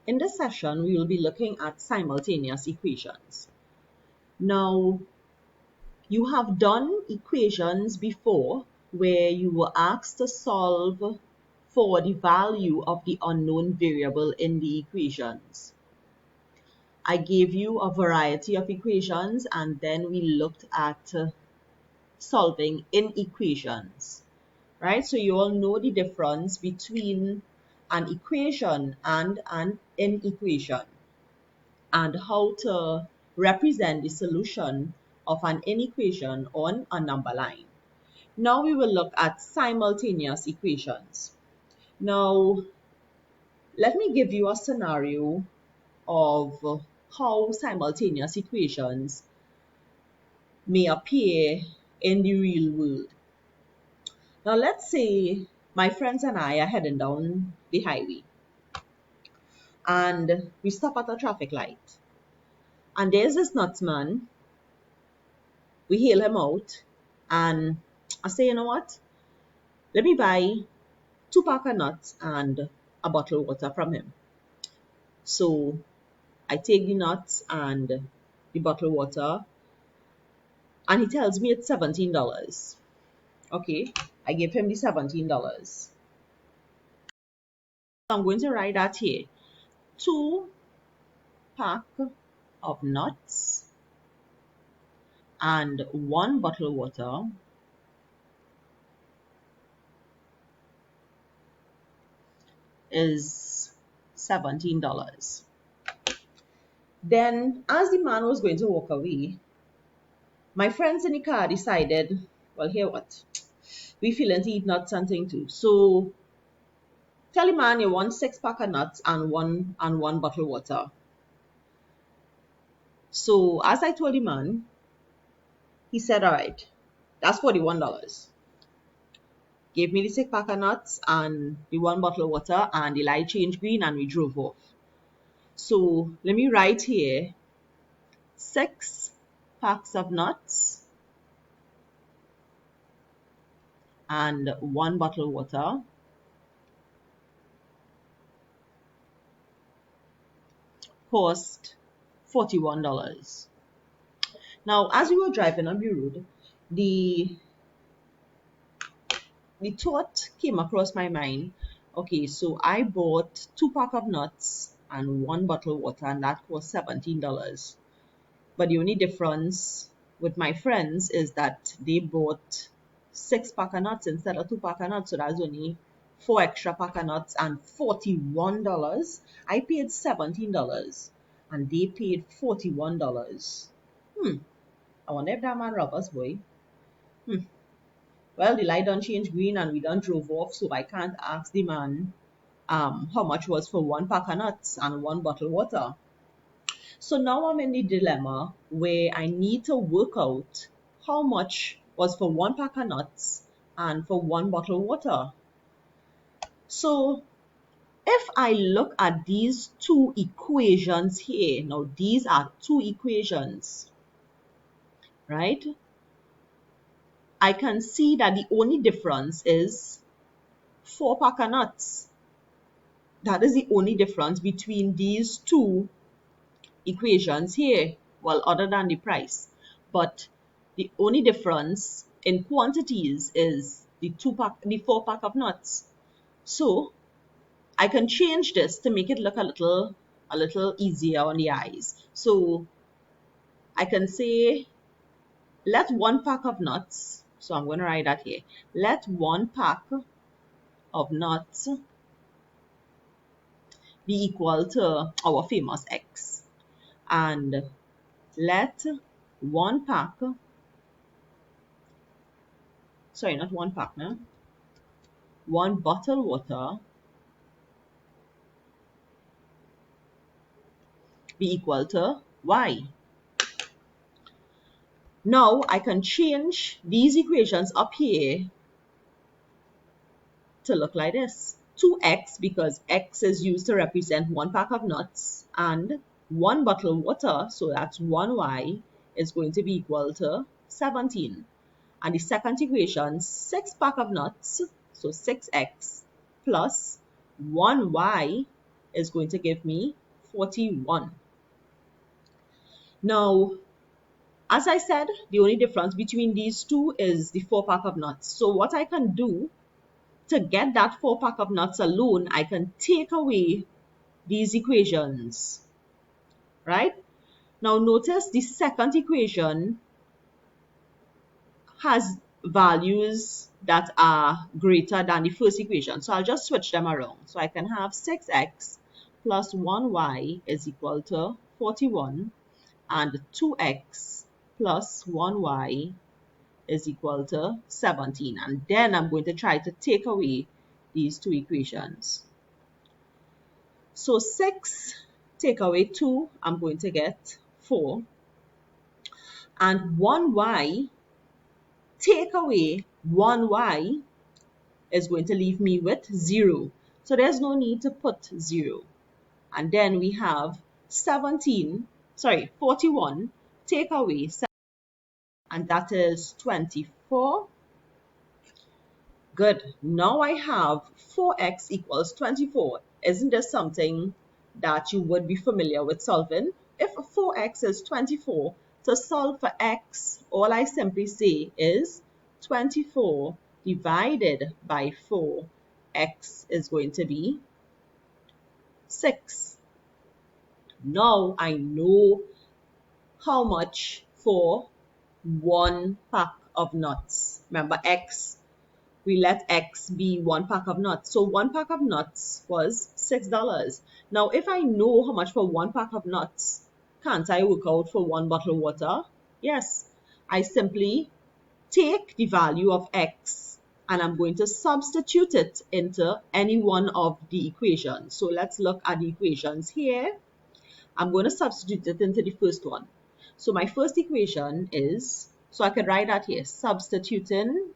In this session, we will be looking at simultaneous equations. Now, you have done equations before where you were asked to solve for the value of the unknown variable in the equations. I gave you a variety of equations and then we looked at solving in equations, right? So you all know the difference between an equation and an inequation, and how to represent the solution of an inequation on a number line. Now we will look at simultaneous equations. Now, let me give you a scenario of how simultaneous equations may appear in the real world. Now, let's say my friends and I are heading down the highway and we stop at a traffic light. And there's this nuts man. We hail him out and I say, you know what? Let me buy 2 pack of nuts and a bottle of water from him. So I take the nuts and the bottle of water and he tells me it's $17. Okay, I give him the $17. So I'm going to write that here. 2 pack of nuts and 1 bottle of water is $17. Then, as the man was going to walk away, my friends in the car decided, well, here what? We feeling to eat nuts and thing too. So tell the man you want 6 pack of nuts and one bottle of water. So as I told the man, he said, all right, that's $41. Gave me the 6 pack of nuts and the 1 bottle of water, and the light changed green and we drove off. So let me write here 6 packs of nuts and 1 bottle of water cost $41. Now, as we were driving on the road, the thought came across my mind, okay, so I bought 2 pack of nuts and 1 bottle of water, and that cost $17. But the only difference with my friends is that they bought 6 pack of nuts instead of 2 pack of nuts, so that's only 4 extra pack of nuts and $41. I paid $17 and they paid $41. I wonder if that man robbed us, boy. Well, the light don't change green and we don't drove off, so I can't ask the man how much was for 1 pack of nuts and 1 bottle of water. So now I'm in the dilemma where I need to work out how much was for 1 pack of nuts and for 1 bottle of water. So if I look at these 2 equations here, now these are 2 equations, right? I can see that the only difference is 4 pack of nuts. That is the only difference between these 2 equations here, well, other than the price. But the only difference in quantities is the 4 pack of nuts. So I can change this to make it look a little easier on the eyes. So I can say, let 1 pack of nuts, so I'm going to write that here, let 1 pack of nuts be equal to our famous X. And let 1 pack, sorry, not 1 pack, no, 1 bottle water be equal to Y. Now I can change these equations up here to look like this. 2x, because x is used to represent 1 pack of nuts, and 1 bottle of water, so that's 1y, is going to be equal to 17. And the second equation, 6 pack of nuts, so 6x plus 1y is going to give me 41. Now, as I said, the only difference between these two is the 4-pack of nuts. So what I can do to get that 4-pack of nuts alone, I can take away these equations, right? Now notice the second equation has values that are greater than the first equation. So I'll just switch them around. So I can have 6x plus 1y is equal to 41, and 2x plus 1y is equal to 17. And then I'm going to try to take away these two equations. So 6 take away 2, I'm going to get 4. And 1y take away 1y is going to leave me with 0. So there's no need to put 0. And then we have 41 take away 7, and that is 24. Good. Now I have 4x equals 24. Isn't this something that you would be familiar with solving? If 4x is 24, to solve for x, all I simply say is 24 divided by 4. X is going to be 6. Now I know how much for 1 pack of nuts. Remember, we let x be 1 pack of nuts. So 1 pack of nuts was $6. Now, if I know how much for 1 pack of nuts, can't I work out for 1 bottle of water? Yes. I simply take the value of x and I'm going to substitute it into any one of the equations. So let's look at the equations here. I'm going to substitute it into the first one. So my first equation is, so I could write that here, substituting,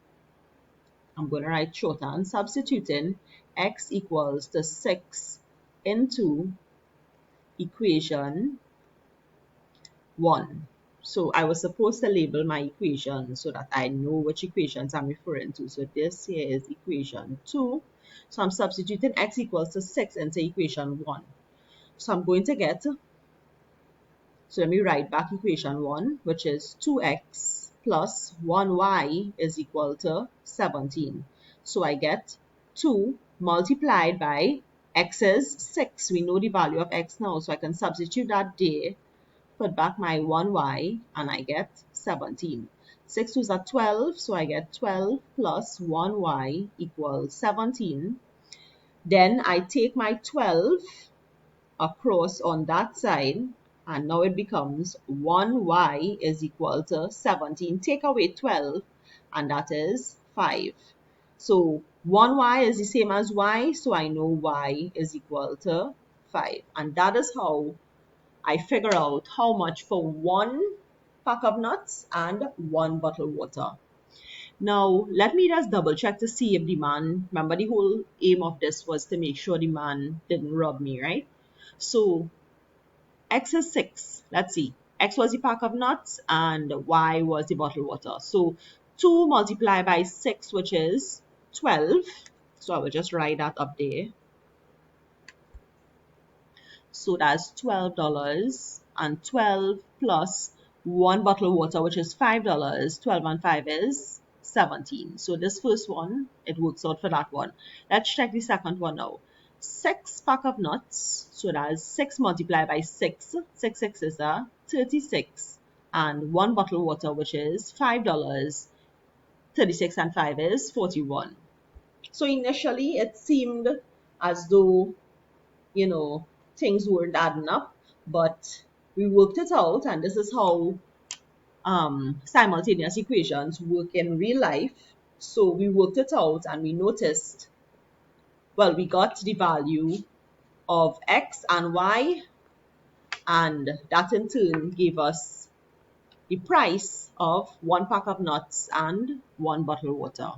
I'm going to write shorthand, substituting x equals to 6 into equation 1. So I was supposed to label my equation so that I know which equations I'm referring to. So this here is equation 2. So I'm substituting x equals to 6 into equation 1. So I'm going to get, so let me write back equation 1, which is 2x plus 1y is equal to 17. So I get 2 multiplied by x is 6. We know the value of x now, so I can substitute that there, put back my 1y, and I get 17. 6 2s are 12, so I get 12 plus 1y equals 17. Then I take my 12 across on that side, and now it becomes 1y is equal to 17. Take away 12, and that is 5. So 1y is the same as y, so I know y is equal to 5. And that is how I figure out how much for 1 pack of nuts and 1 bottle of water. Now, let me just double check to see if the man, remember the whole aim of this was to make sure the man didn't rob me, right? So x is 6. Let's see. X was the pack of nuts and y was the bottled water. So 2 multiplied by 6, which is 12. So I will just write that up there. So that's $12, and 12 plus 1 bottle of water, which is $5. 12 and 5 is 17. So this first one, it works out for that one. Let's check the second one now. 6 pack of nuts, so that's 6 multiplied by 6. 6 is 36, and 1 bottle of water, which is $5. 36 and 5 is 41. So initially it seemed as though, things weren't adding up, but we worked it out, and this is how simultaneous equations work in real life. So we worked it out and we noticed, well, we got the value of x and y, and that in turn gave us the price of 1 pack of nuts and 1 bottle of water.